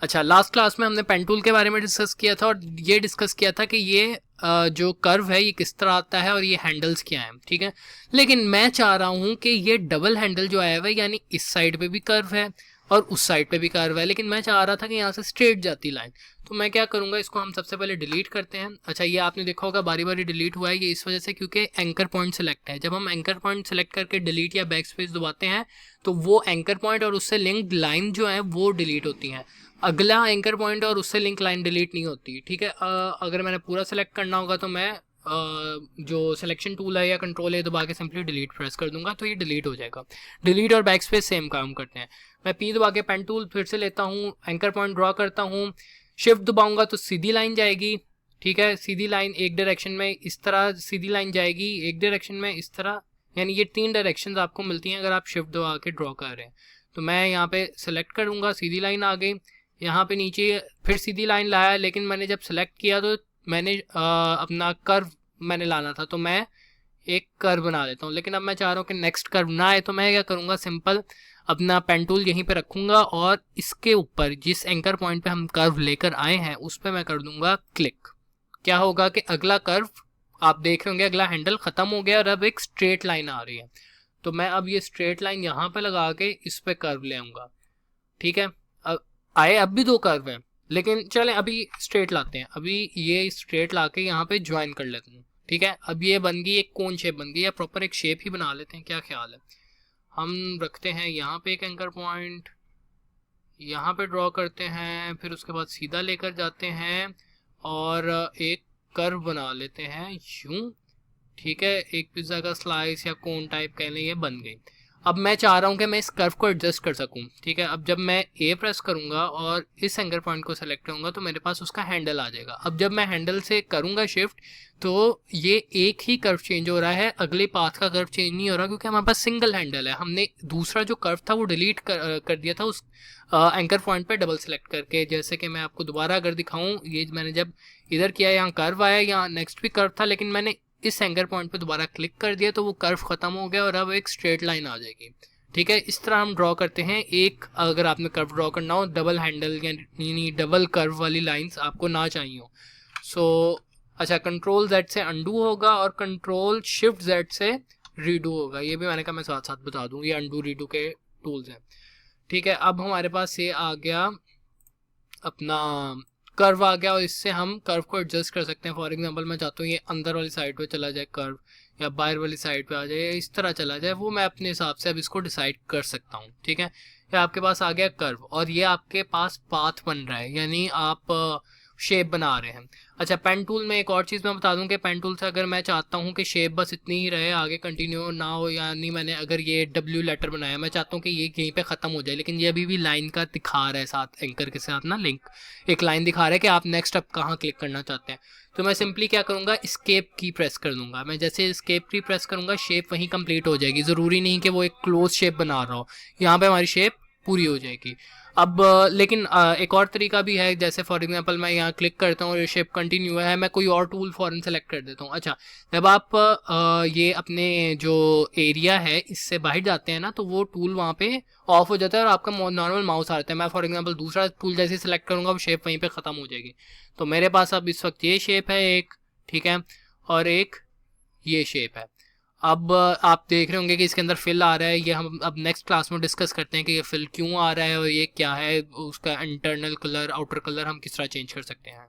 अच्छा, last class में हमने पेन टूल के बारे में डिस्कस किया था और ये डिस्कस किया था कि ये जो कर्व है ये किस तरह आता है और ये हैंडल्स क्या हैं, ठीक है। लेकिन मैं चाह रहा हूँ कि ये डबल हैंडल जो आया हुआ है, यानी इस साइड पे भी कर्व है और उस साइड पे भी कर्व है, लेकिन मैं चाह रहा था कि यहाँ से स्ट्रेट जाती लाइन। तो मैं क्या करूँगा, इसको हम सबसे पहले डिलीट करते हैं। अच्छा, ये आपने देखा होगा बारी बारी डिलीट हुआ है, ये इस वजह से क्योंकि एंकर पॉइंट सेलेक्ट है। जब हम एंकर पॉइंट सेलेक्ट करके डिलीट या बैक स्पेस दबाते हैं तो वो एंकर पॉइंट और उससे लिंक्ड लाइन जो है वो डिलीट होती हैं। अगला एंकर पॉइंट और उससे लिंक लाइन डिलीट नहीं होती, ठीक है। अगर मैंने पूरा सेलेक्ट करना होगा तो मैं जो सिलेक्शन टूल है या कंट्रोल है दबा के सिंपली डिलीट प्रेस कर दूंगा तो ये डिलीट हो जाएगा। डिलीट और बैक स्पेस सेम काम करते हैं। मैं पी दबा के पेन टूल फिर से लेता हूँ, एंकर पॉइंट ड्रॉ करता हूँ, शिफ्ट दबाऊंगा तो सीधी लाइन जाएगी, ठीक है। सीधी लाइन एक डायरेक्शन में इस तरह सीधी लाइन जाएगी, एक डायरेक्शन में इस तरह, यानी ये 3 डायरेक्शंस आपको मिलती हैं अगर आप शिफ्ट दबा के ड्रॉ कर रहे हैं। तो मैं यहाँ पे सेलेक्ट करूँगा, सीधी लाइन आ गई। यहाँ पे नीचे फिर सीधी लाइन लाया, लेकिन मैंने जब सेलेक्ट किया तो मैंने अपना कर्व मैंने लाना था, तो मैं एक कर्व बना देता हूँ। लेकिन अब मैं चाह रहा हूँ कि नेक्स्ट कर्व ना आए, तो मैं क्या करूँगा, सिंपल अपना पेन टूल यहीं पे रखूँगा और इसके ऊपर जिस एंकर पॉइंट पे हम कर्व लेकर आए हैं उस पर मैं कर दूँगा क्लिक। क्या होगा कि अगला कर्व आप देख रहे होंगे, अगला हैंडल ख़त्म हो गया और अब एक स्ट्रेट लाइन आ रही है। तो मैं अब ये स्ट्रेट लाइन यहाँ पे लगा के इस पे कर्व ले आऊँगा, ठीक है। अब आए, अब भी 2 कर्व हैं, लेकिन चलें अभी स्ट्रेट लाते हैं। अभी ये स्ट्रेट ला के यहाँ पे ज्वाइन कर लेते हैं, ठीक है। अब ये बन गई एक कोन शेप बन गई, या प्रॉपर एक शेप ही बना लेते हैं, क्या ख्याल है। हम रखते हैं यहाँ पे एक एंकर पॉइंट, यहाँ पे ड्रॉ करते हैं, फिर उसके बाद सीधा लेकर जाते हैं और एक कर्व बना लेते हैं यूं, ठीक है। एक पिज़्ज़ा का स्लाइस या कोन टाइप कह लें, ये बन गई। अब मैं चाह रहा हूँ कि मैं इस कर्व को एडजस्ट कर सकूँ, ठीक है। अब जब मैं ए प्रेस करूँगा और इस एंकर पॉइंट को सेलेक्ट करूँगा तो मेरे पास उसका हैंडल आ जाएगा। अब जब मैं हैंडल से करूँगा शिफ्ट तो ये एक ही कर्व चेंज हो रहा है, अगले पाथ का कर्व चेंज नहीं हो रहा, क्योंकि हमारे पास सिंगल हैंडल है। हमने दूसरा जो कर्व था वो डिलीट कर दिया था उस एंकर पॉइंट पे डबल सेलेक्ट करके। जैसे कि मैं आपको दोबारा अगर दिखाऊँ, ये मैंने जब इधर किया, यहाँ कर्व आया, यहाँ नेक्स्ट भी कर्व था, लेकिन मैंने इस एंकर पॉइंट पे दोबारा क्लिक कर दिया तो वो कर्व खत्म हो गया और अब एक स्ट्रेट लाइन आ जाएगी, ठीक है। इस तरह हम ड्रॉ करते हैं एक, अगर आपने कर्व ड्रॉ करना हो, डबल हैंडल यानी डबल कर्व वाली लाइंस आपको ना चाहिए हो। सो अच्छा, कंट्रोल जेड से अंडू होगा और कंट्रोल शिफ्ट जेड से रीडू होगा। ये भी मैंने कहा मैं साथ साथ बता दूँ, ये अंडू रीडू के टूल्स हैं, ठीक है। अब हमारे पास ये आ गया अपना कर्व आ गया और इससे हम कर्व को एडजस्ट कर सकते हैं। फॉर एग्जांपल मैं चाहता हूँ ये अंदर वाली साइड पे चला जाए कर्व, या बाहर वाली साइड पे आ जाए, या इस तरह चला जाए, वो मैं अपने हिसाब से अब इसको डिसाइड कर सकता हूँ, ठीक है। ये आपके पास आ गया कर्व और ये आपके पास पाथ बन रहा है, यानी आप शेप बना रहे हैं। अच्छा, पेन टूल में एक और चीज़ मैं बता दूं कि पेन टूल से अगर मैं चाहता हूं कि शेप बस इतनी ही रहे, आगे कंटिन्यू ना हो, यानी मैंने अगर ये डब्ल्यू लेटर बनाया, मैं चाहता हूं कि ये यहीं पे ख़त्म हो जाए, लेकिन ये अभी भी लाइन का दिखा रहा है साथ एंकर के साथ ना लिंक, एक लाइन दिखा रहा है कि आप नेक्स्ट अब कहाँ क्लिक करना चाहते हैं। तो मैं सिंपली क्या करूँगा, एस्केप की प्रेस कर दूंगा। मैं जैसे एस्केप की प्रेस करूँगा शेप वहीं कंप्लीट हो जाएगी, ज़रूरी नहीं कि वो एक क्लोज शेप बना रहा हो, यहाँ पर हमारी शेप पूरी हो जाएगी। अब लेकिन एक और तरीका भी है, जैसे फॉर एग्जांपल मैं यहाँ क्लिक करता हूँ और ये शेप कंटिन्यू है, मैं कोई और टूल फॉरन सेलेक्ट कर देता हूँ। अच्छा, जब आप ये अपने जो एरिया है इससे बाहर जाते हैं ना, तो वो टूल वहाँ पे ऑफ हो जाता है और आपका नॉर्मल माउस आ जाता है। मैं फॉर एग्जांपल दूसरा टूल जैसे सेलेक्ट करूँगा वो शेप वहीं पे ख़त्म हो जाएगी। तो मेरे पास अब इस वक्त ये शेप है एक, ठीक है, और एक ये शेप है। अब आप देख रहे होंगे कि इसके अंदर फिल आ रहा है, ये हम अब नेक्स्ट क्लास में डिस्कस करते हैं कि ये फिल क्यों आ रहा है और ये क्या है, उसका इंटरनल कलर आउटर कलर हम किस तरह चेंज कर सकते हैं।